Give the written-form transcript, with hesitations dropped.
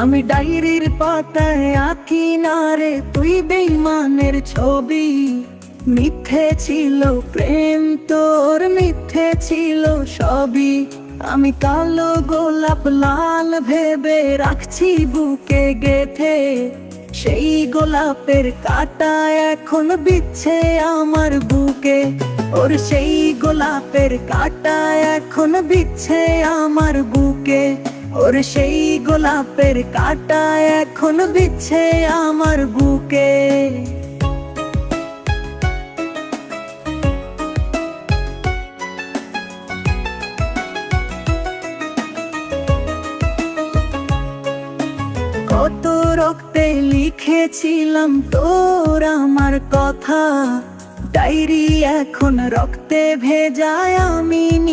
আমি ডায়েরির পাতায় আঁকি না রে তুই বেঈমানের ছবি। মিথ্যে ছিল প্রেম তোর, মিথ্যে ছিল সবই। আমি কালো গোলাপ লাল ভেবে রাখছি বুকে গেথে, সেই গোলাপের কাঁটা এখন বিচ্ছে আমার বুকে। ওর সেই গোলাপের কাঁটা এখন বিচ্ছে আমার বুকে। ওর সেই গোলাপের কাঁটা এখন বিচ্ছে আমার বুকে। কত রক্তে লিখেছিলাম তোর আমার কথা, ডায়েরি এখন রক্তে ভেজায় আমি।